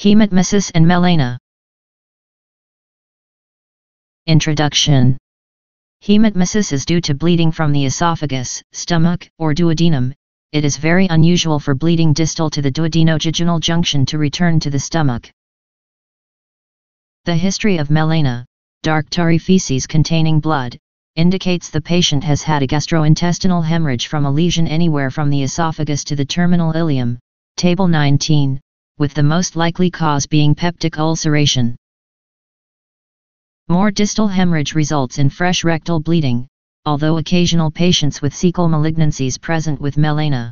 Haematemesis and melaena. Introduction. Haematemesis is due to bleeding from the esophagus, stomach, or duodenum. It is very unusual for bleeding distal to the duodenojejunal junction to return to the stomach. The history of melaena, dark tarry feces containing blood, indicates the patient has had a gastrointestinal hemorrhage from a lesion anywhere from the esophagus to the terminal ileum, Table 19, with the most likely cause being peptic ulceration. More distal hemorrhage results in fresh rectal bleeding, although occasional patients with cecal malignancies present with melaena.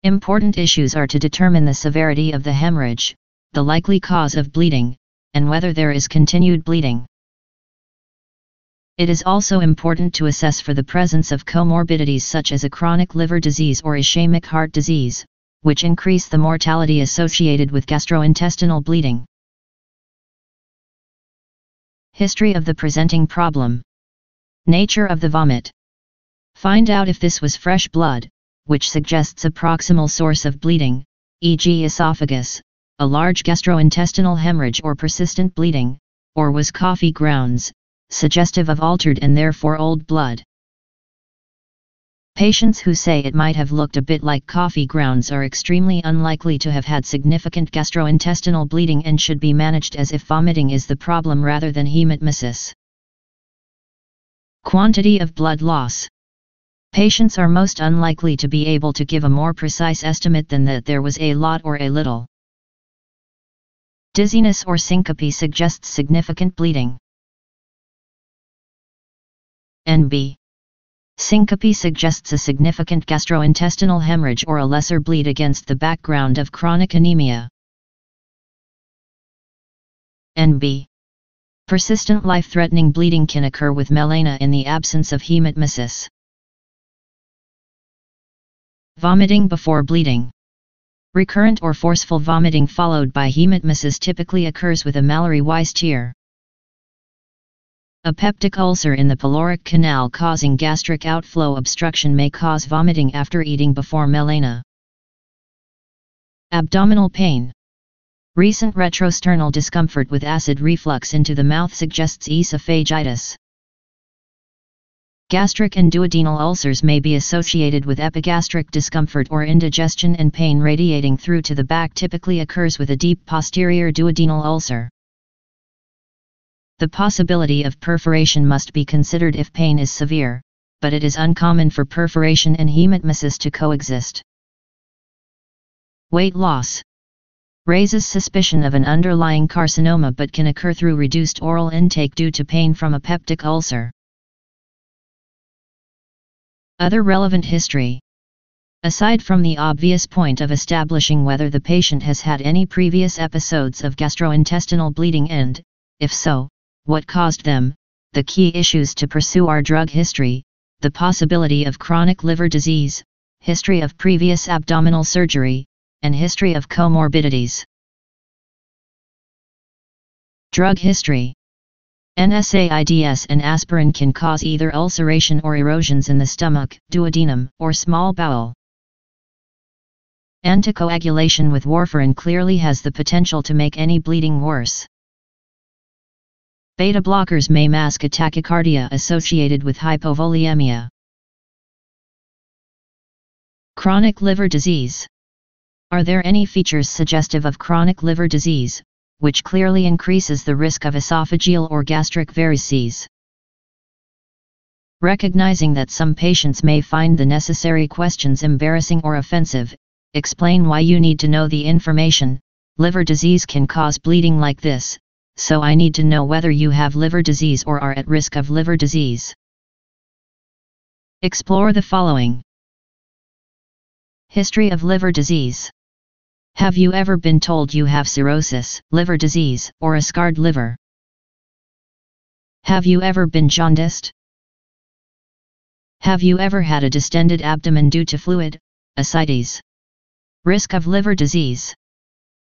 Important issues are to determine the severity of the hemorrhage, the likely cause of bleeding, and whether there is continued bleeding. It is also important to assess for the presence of comorbidities such as a chronic liver disease or ischemic heart disease, which increase the mortality associated with gastrointestinal bleeding. History of the presenting problem. Nature of the vomit. Find out if this was fresh blood, which suggests a proximal source of bleeding, e.g. esophagus, a large gastrointestinal hemorrhage or persistent bleeding, or was coffee grounds, suggestive of altered and therefore old blood. Patients who say it might have looked a bit like coffee grounds are extremely unlikely to have had significant gastrointestinal bleeding and should be managed as if vomiting is the problem rather than haematemesis. Quantity of blood loss. Patients are most unlikely to be able to give a more precise estimate than that there was a lot or a little. Dizziness or syncope suggests significant bleeding. NB. Syncope suggests a significant gastrointestinal hemorrhage or a lesser bleed against the background of chronic anemia. NB. Persistent life-threatening bleeding can occur with melaena in the absence of haematemesis. Vomiting before bleeding. Recurrent or forceful vomiting followed by haematemesis typically occurs with a Mallory-Weiss tear. A peptic ulcer in the pyloric canal causing gastric outflow obstruction may cause vomiting after eating before melaena. Abdominal pain. Recent retrosternal discomfort with acid reflux into the mouth suggests esophagitis. Gastric and duodenal ulcers may be associated with epigastric discomfort or indigestion, and pain radiating through to the back typically occurs with a deep posterior duodenal ulcer. The possibility of perforation must be considered if pain is severe, but it is uncommon for perforation and haematemesis to coexist. Weight loss. Raises suspicion of an underlying carcinoma but can occur through reduced oral intake due to pain from a peptic ulcer. Other relevant history. Aside from the obvious point of establishing whether the patient has had any previous episodes of gastrointestinal bleeding and, if so, what caused them, the key issues to pursue are drug history, the possibility of chronic liver disease, history of previous abdominal surgery, and history of comorbidities. Drug history. NSAIDs and aspirin can cause either ulceration or erosions in the stomach, duodenum, or small bowel. Anticoagulation with warfarin clearly has the potential to make any bleeding worse. Beta blockers may mask a tachycardia associated with hypovolemia. Chronic liver disease. Are there any features suggestive of chronic liver disease, which clearly increases the risk of esophageal or gastric varices? Recognizing that some patients may find the necessary questions embarrassing or offensive, explain why you need to know the information. Liver disease can cause bleeding like this, so I need to know whether you have liver disease or are at risk of liver disease. Explore the following. History of liver disease. Have you ever been told you have cirrhosis, liver disease, or a scarred liver? Have you ever been jaundiced? Have you ever had a distended abdomen due to fluid, ascites? Risk of liver disease.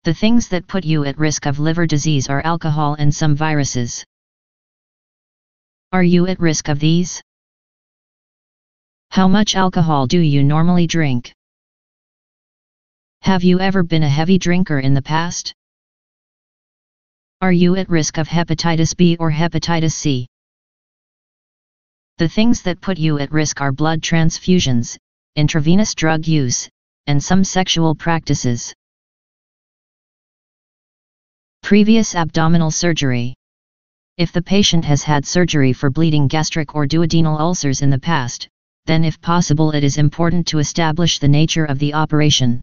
The things that put you at risk of liver disease are alcohol and some viruses. Are you at risk of these? How much alcohol do you normally drink? Have you ever been a heavy drinker in the past? Are you at risk of hepatitis B or hepatitis C? The things that put you at risk are blood transfusions, intravenous drug use, and some sexual practices. Previous abdominal surgery. If the patient has had surgery for bleeding gastric or duodenal ulcers in the past, then if possible it is important to establish the nature of the operation.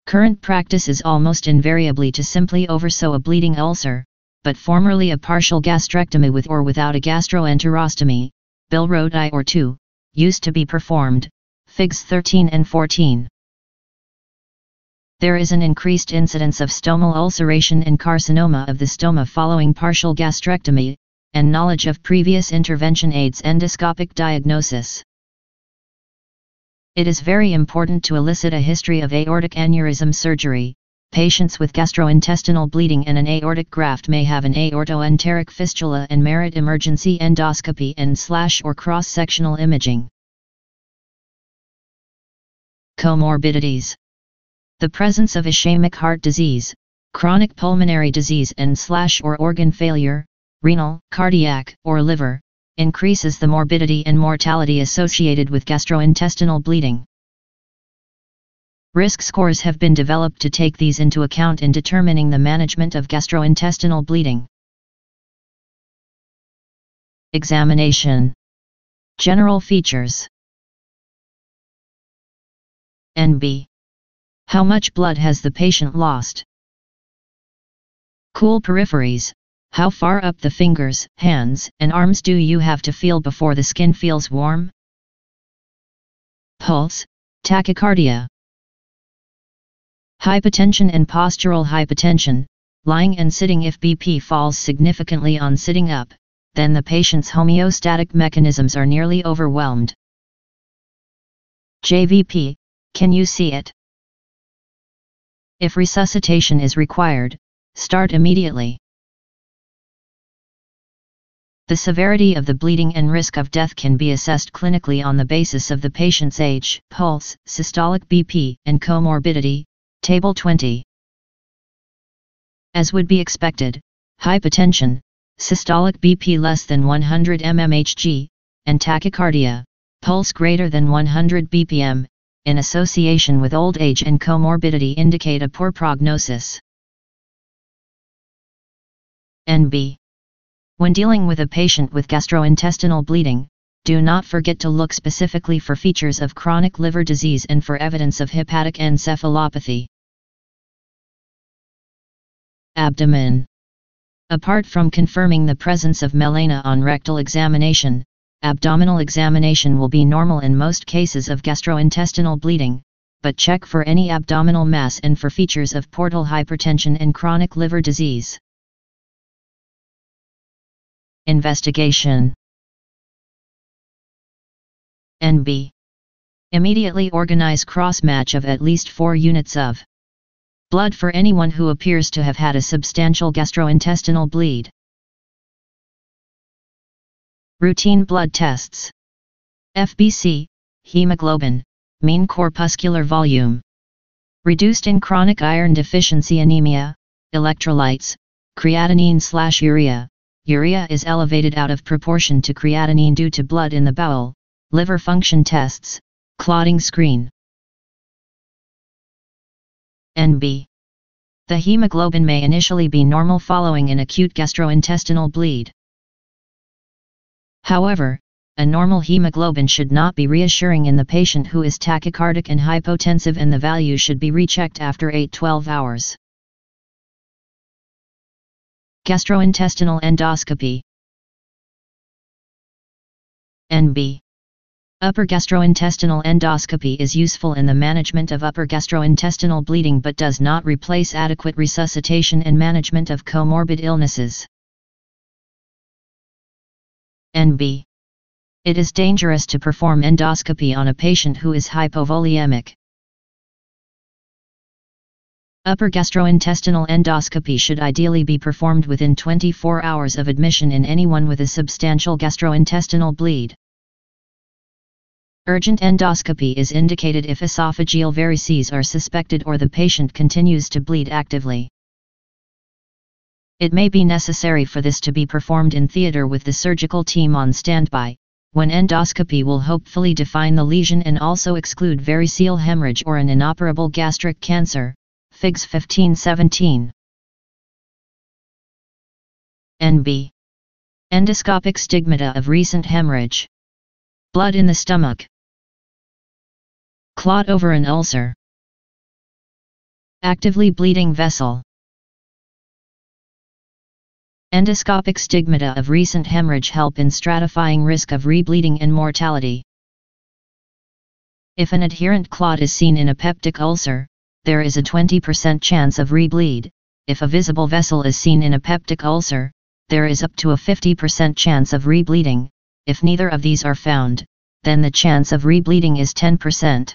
Current practice is almost invariably to simply oversew a bleeding ulcer, but formerly a partial gastrectomy with or without a gastroenterostomy, Bill I or II, used to be performed, Figs 13 and 14. There is an increased incidence of stomal ulceration and carcinoma of the stoma following partial gastrectomy, and knowledge of previous intervention aids endoscopic diagnosis. It is very important to elicit a history of aortic aneurysm surgery. Patients with gastrointestinal bleeding and an aortic graft may have an aortoenteric fistula and merit emergency endoscopy and/or cross-sectional imaging. Comorbidities. The presence of ischemic heart disease, chronic pulmonary disease and/or organ failure, renal, cardiac, or liver, increases the morbidity and mortality associated with gastrointestinal bleeding. Risk scores have been developed to take these into account in determining the management of gastrointestinal bleeding. Examination. General features. NB. How much blood has the patient lost? Cool peripheries. How far up the fingers, hands, and arms do you have to feel before the skin feels warm? Pulse, tachycardia. Hypotension and postural hypotension, lying and sitting. If BP falls significantly on sitting up, then the patient's homeostatic mechanisms are nearly overwhelmed. JVP, can you see it? If resuscitation is required, start immediately. The severity of the bleeding and risk of death can be assessed clinically on the basis of the patient's age, pulse, systolic BP, and comorbidity. Table 20. As would be expected, hypotension, systolic BP less than 100 mmHg, and tachycardia, pulse greater than 100 bpm, in association with old age and comorbidity indicate a poor prognosis. NB. When dealing with a patient with gastrointestinal bleeding, do not forget to look specifically for features of chronic liver disease and for evidence of hepatic encephalopathy. Abdomen. Apart from confirming the presence of melaena on rectal examination, abdominal examination will be normal in most cases of gastrointestinal bleeding, but check for any abdominal mass and for features of portal hypertension and chronic liver disease. Investigation. NB. Immediately organize cross-match of at least 4 units of blood for anyone who appears to have had a substantial gastrointestinal bleed. Routine blood tests. FBC, hemoglobin, mean corpuscular volume. Reduced in chronic iron deficiency anemia, electrolytes, creatinine/urea. Urea is elevated out of proportion to creatinine due to blood in the bowel. Liver function tests, clotting screen. NB. The hemoglobin may initially be normal following an acute gastrointestinal bleed. However, a normal hemoglobin should not be reassuring in the patient who is tachycardic and hypotensive, and the value should be rechecked after 8-12 hours. Gastrointestinal endoscopy. NB. Upper gastrointestinal endoscopy is useful in the management of upper gastrointestinal bleeding but does not replace adequate resuscitation and management of comorbid illnesses. NB. It is dangerous to perform endoscopy on a patient who is hypovolemic. Upper gastrointestinal endoscopy should ideally be performed within 24 hours of admission in anyone with a substantial gastrointestinal bleed. Urgent endoscopy is indicated if esophageal varices are suspected or the patient continues to bleed actively. It may be necessary for this to be performed in theater with the surgical team on standby, when endoscopy will hopefully define the lesion and also exclude variceal hemorrhage or an inoperable gastric cancer, Figs 15-17. NB. Endoscopic stigmata of recent hemorrhage. Blood in the stomach. Clot over an ulcer. Actively bleeding vessel. Endoscopic stigmata of recent hemorrhage help in stratifying risk of rebleeding and mortality. If an adherent clot is seen in a peptic ulcer, there is a 20% chance of rebleed. If a visible vessel is seen in a peptic ulcer, there is up to a 50% chance of rebleeding. If neither of these are found, then the chance of rebleeding is 10%.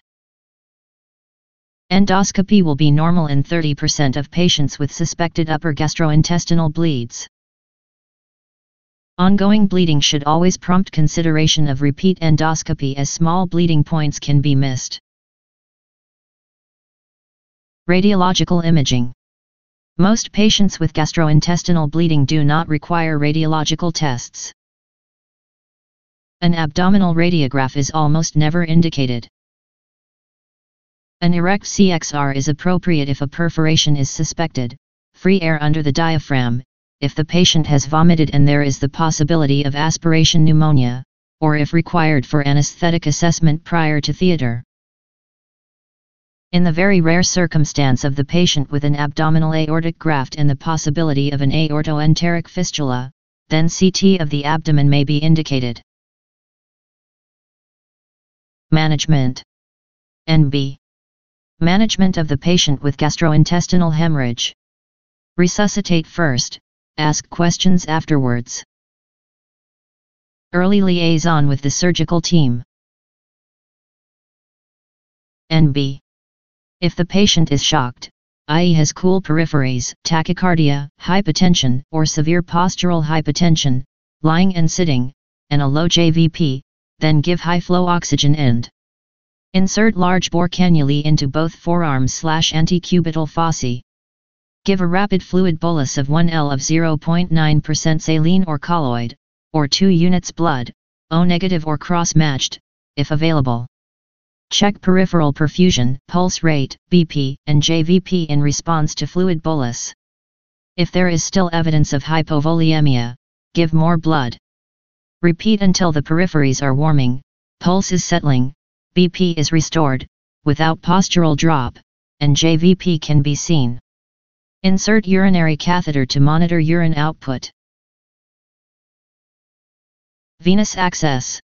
Endoscopy will be normal in 30% of patients with suspected upper gastrointestinal bleeds. Ongoing bleeding should always prompt consideration of repeat endoscopy as small bleeding points can be missed. Radiological imaging. Most patients with gastrointestinal bleeding do not require radiological tests. An abdominal radiograph is almost never indicated. An erect CXR is appropriate if a perforation is suspected, free air under the diaphragm, if the patient has vomited and there is the possibility of aspiration pneumonia, or if required for anesthetic assessment prior to theater. In the very rare circumstance of the patient with an abdominal aortic graft and the possibility of an aortoenteric fistula, then CT of the abdomen may be indicated. Management. NB. Management of the patient with gastrointestinal hemorrhage. Resuscitate first, ask questions afterwards. Early liaison with the surgical team. NB. If the patient is shocked, i.e. has cool peripheries, tachycardia, hypotension, or severe postural hypotension, lying and sitting, and a low JVP, then give high-flow oxygen and insert large bore cannulae into both forearms/antecubital fossae. Give a rapid fluid bolus of 1 L of 0.9% saline or colloid, or 2 units blood, O-negative or cross-matched, if available. Check peripheral perfusion, pulse rate, BP, and JVP in response to fluid bolus. If there is still evidence of hypovolemia, give more blood. Repeat until the peripheries are warming, pulse is settling, BP is restored, without postural drop, and JVP can be seen. Insert urinary catheter to monitor urine output. Venous access.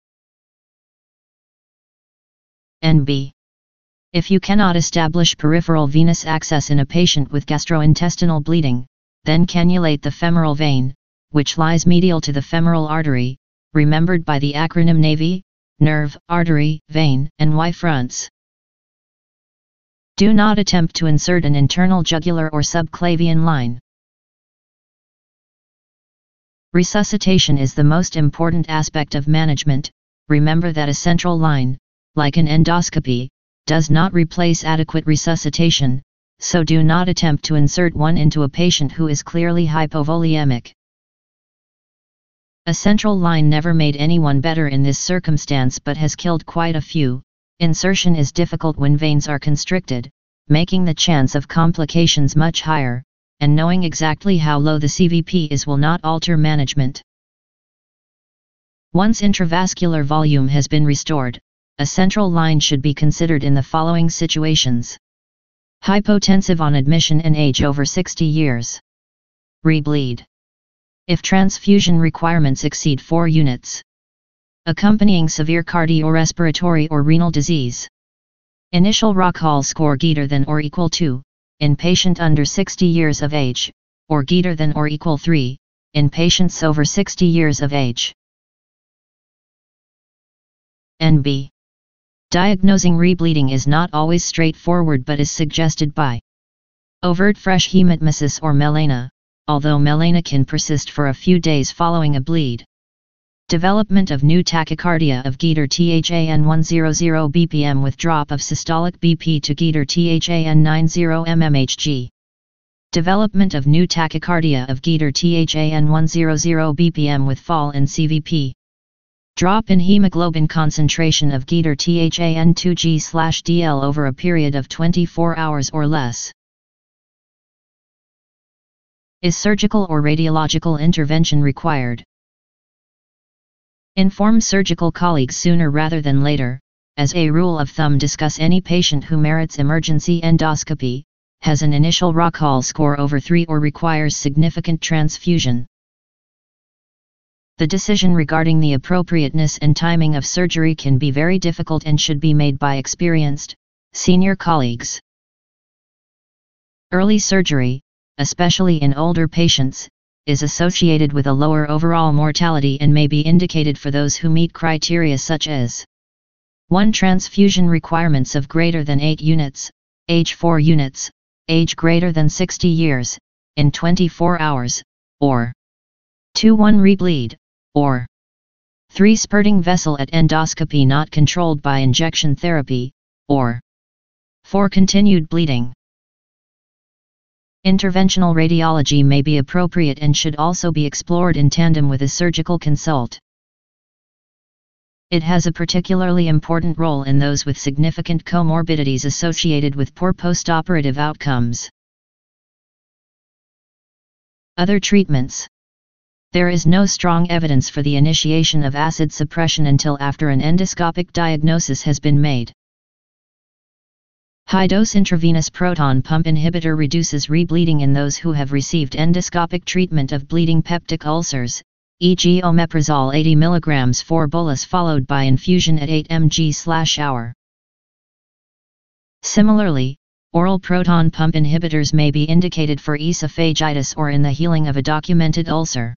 NB. If you cannot establish peripheral venous access in a patient with gastrointestinal bleeding, then cannulate the femoral vein, which lies medial to the femoral artery, remembered by the acronym NAVI, nerve, artery, vein, and Y fronts. Do not attempt to insert an internal jugular or subclavian line. Resuscitation is the most important aspect of management. Remember that a central line, like an endoscopy, does not replace adequate resuscitation, so do not attempt to insert one into a patient who is clearly hypovolemic. A central line never made anyone better in this circumstance but has killed quite a few. Insertion is difficult when veins are constricted, making the chance of complications much higher, and knowing exactly how low the CVP is will not alter management. Once intravascular volume has been restored, a central line should be considered in the following situations. Hypotensive on admission and age over 60 years. Rebleed. If transfusion requirements exceed 4 units. Accompanying severe cardiorespiratory or renal disease. Initial Rock-Hall score greater than or equal to, in patient under 60 years of age, or greater than or equal 3, in patients over 60 years of age. NB. Diagnosing rebleeding is not always straightforward but is suggested by overt fresh haematemesis or melaena, although melaena can persist for a few days following a bleed. Development of new tachycardia of Geter THAN 100 BPM with drop of systolic BP to Geter THAN 90 mmHg. Development of new tachycardia of Geter THAN 100 BPM with fall in CVP. Drop in hemoglobin concentration of Geter THAN 2G/DL over a period of 24 hours or less. Is surgical or radiological intervention required? Inform surgical colleagues sooner rather than later. As a rule of thumb, discuss any patient who merits emergency endoscopy, has an initial Rock-Hall score over 3 or requires significant transfusion. The decision regarding the appropriateness and timing of surgery can be very difficult and should be made by experienced, senior colleagues. Early surgery, especially in older patients, is associated with a lower overall mortality and may be indicated for those who meet criteria such as 1. Transfusion requirements of greater than 8 units, age 4 units, age greater than 60 years, in 24 hours, or 2. 1 rebleed, or 3. Spurting vessel at endoscopy not controlled by injection therapy, or 4. Continued bleeding. Interventional radiology may be appropriate and should also be explored in tandem with a surgical consult. It has a particularly important role in those with significant comorbidities associated with poor postoperative outcomes. Other treatments. There is no strong evidence for the initiation of acid suppression until after an endoscopic diagnosis has been made. High-dose intravenous proton pump inhibitor reduces rebleeding in those who have received endoscopic treatment of bleeding peptic ulcers, e.g. omeprazole 80 mg 4 bolus followed by infusion at 8 mg/hour. Similarly, oral proton pump inhibitors may be indicated for esophagitis or in the healing of a documented ulcer.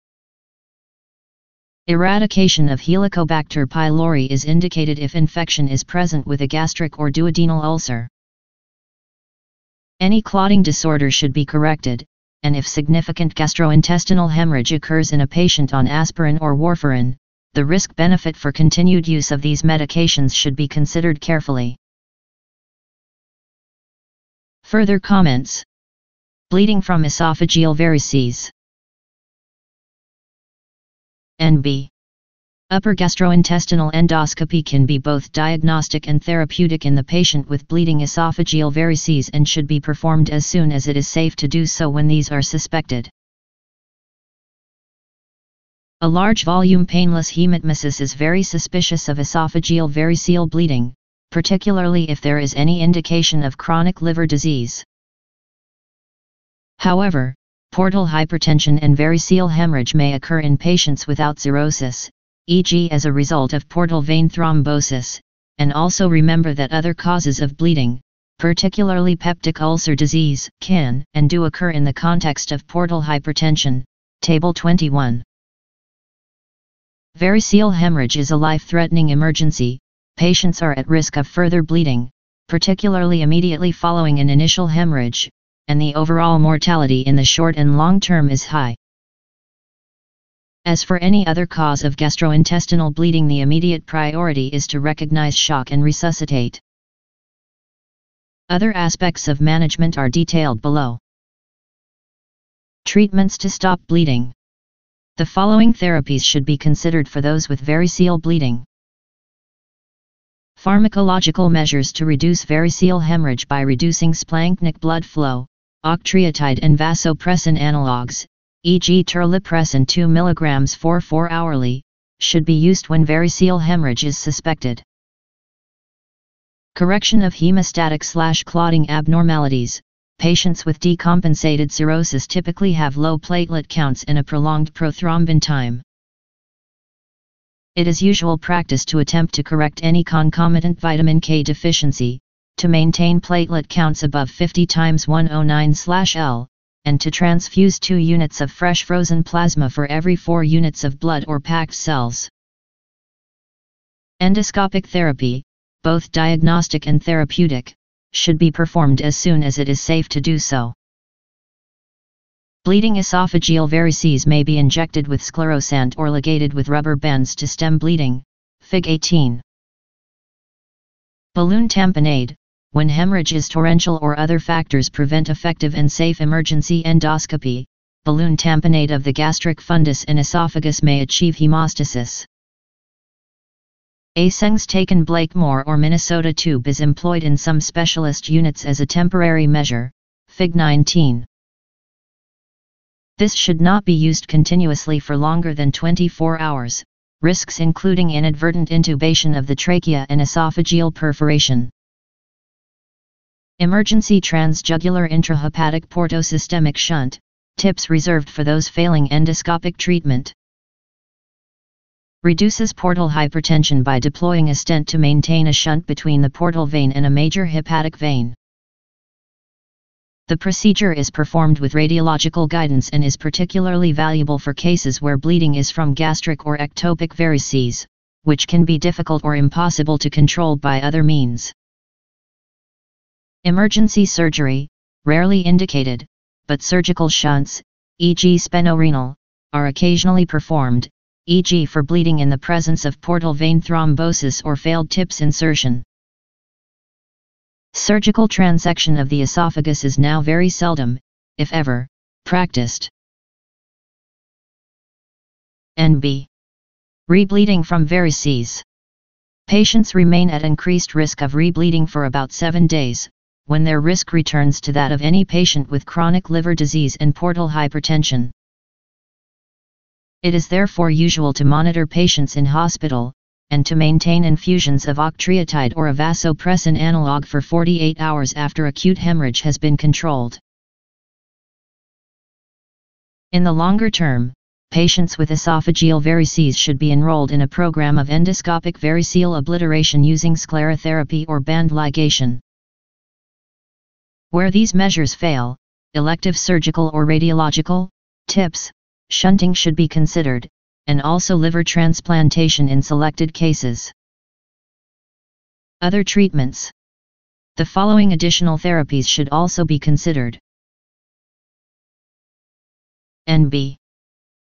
Eradication of Helicobacter pylori is indicated if infection is present with a gastric or duodenal ulcer. Any clotting disorder should be corrected, and if significant gastrointestinal hemorrhage occurs in a patient on aspirin or warfarin, the risk-benefit for continued use of these medications should be considered carefully. Further comments. Bleeding from esophageal varices. NB. Upper gastrointestinal endoscopy can be both diagnostic and therapeutic in the patient with bleeding esophageal varices and should be performed as soon as it is safe to do so when these are suspected. A large volume painless haematemesis is very suspicious of esophageal variceal bleeding, particularly if there is any indication of chronic liver disease. However, portal hypertension and variceal hemorrhage may occur in patients without cirrhosis, e.g. as a result of portal vein thrombosis, and also remember that other causes of bleeding, particularly peptic ulcer disease, can and do occur in the context of portal hypertension, Table 21. Variceal hemorrhage is a life-threatening emergency. Patients are at risk of further bleeding, particularly immediately following an initial hemorrhage, and the overall mortality in the short and long term is high. As for any other cause of gastrointestinal bleeding, the immediate priority is to recognize shock and resuscitate. Other aspects of management are detailed below. Treatments to stop bleeding. The following therapies should be considered for those with variceal bleeding. Pharmacological measures to reduce variceal hemorrhage by reducing splanchnic blood flow, octreotide and vasopressin analogs, e.g. terlipressin 2 mg for 4 hourly, should be used when variceal hemorrhage is suspected. Correction of hemostatic/clotting abnormalities. Patients with decompensated cirrhosis typically have low platelet counts and a prolonged prothrombin time. It is usual practice to attempt to correct any concomitant vitamin K deficiency, to maintain platelet counts above 50 × 109/L, and to transfuse 2 units of fresh frozen plasma for every 4 units of blood or packed cells. Endoscopic therapy, both diagnostic and therapeutic, should be performed as soon as it is safe to do so. Bleeding esophageal varices may be injected with sclerosant or ligated with rubber bands to stem bleeding, Fig. 18. Balloon tamponade, when hemorrhage is torrential or other factors prevent effective and safe emergency endoscopy, balloon tamponade of the gastric fundus and esophagus may achieve hemostasis. A Sengs taken Blakemore or Minnesota tube is employed in some specialist units as a temporary measure, Fig. 19. This should not be used continuously for longer than 24 hours, risks including inadvertent intubation of the trachea and esophageal perforation. Emergency transjugular intrahepatic portosystemic shunt, tips reserved for those failing endoscopic treatment. Reduces portal hypertension by deploying a stent to maintain a shunt between the portal vein and a major hepatic vein. The procedure is performed with radiological guidance and is particularly valuable for cases where bleeding is from gastric or ectopic varices, which can be difficult or impossible to control by other means. Emergency surgery, rarely indicated, but surgical shunts, e.g. sphenorenal, are occasionally performed, e.g. for bleeding in the presence of portal vein thrombosis or failed TIPS insertion. Surgical transection of the esophagus is now very seldom, if ever, practiced. NB. Rebleeding from varices. Patients remain at increased risk of rebleeding for about 7 days, when their risk returns to that of any patient with chronic liver disease and portal hypertension. It is therefore usual to monitor patients in hospital, and to maintain infusions of octreotide or a vasopressin analog for 48 hours after acute hemorrhage has been controlled. In the longer term, patients with esophageal varices should be enrolled in a program of endoscopic variceal obliteration using sclerotherapy or band ligation. Where these measures fail, elective surgical or radiological, TIPS, shunting should be considered, and also liver transplantation in selected cases. Other treatments. The following additional therapies should also be considered. NB.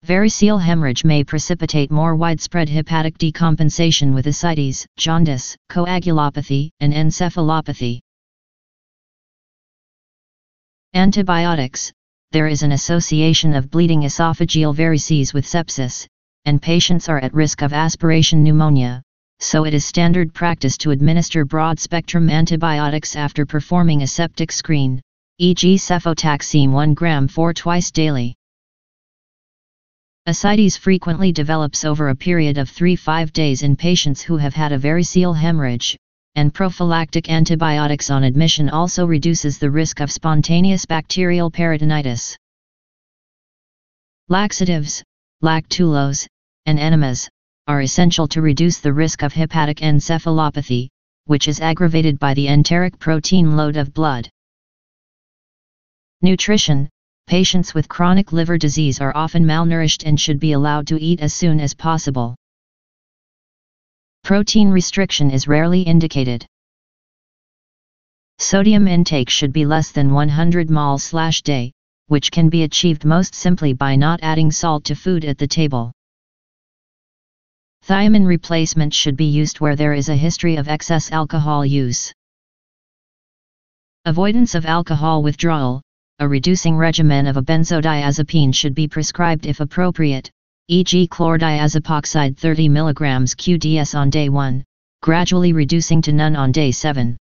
Variceal hemorrhage may precipitate more widespread hepatic decompensation with ascites, jaundice, coagulopathy, and encephalopathy. Antibiotics. There is an association of bleeding esophageal varices with sepsis, and patients are at risk of aspiration pneumonia, so it is standard practice to administer broad-spectrum antibiotics after performing a septic screen, e.g. cefotaxime 1 gram 4 twice daily. Ascites frequently develops over a period of 3-5 days in patients who have had a variceal hemorrhage, and prophylactic antibiotics on admission also reduces the risk of spontaneous bacterial peritonitis. Laxatives, lactulose, and enemas, are essential to reduce the risk of hepatic encephalopathy, which is aggravated by the enteric protein load of blood. Nutrition. Patients with chronic liver disease are often malnourished and should be allowed to eat as soon as possible. Protein restriction is rarely indicated. Sodium intake should be less than 100 mol/day, which can be achieved most simply by not adding salt to food at the table. Thiamine replacement should be used where there is a history of excess alcohol use. Avoidance of alcohol withdrawal. A reducing regimen of a benzodiazepine should be prescribed if appropriate, e.g. chlordiazepoxide 30 mg QDS on day 1, gradually reducing to none on day 7.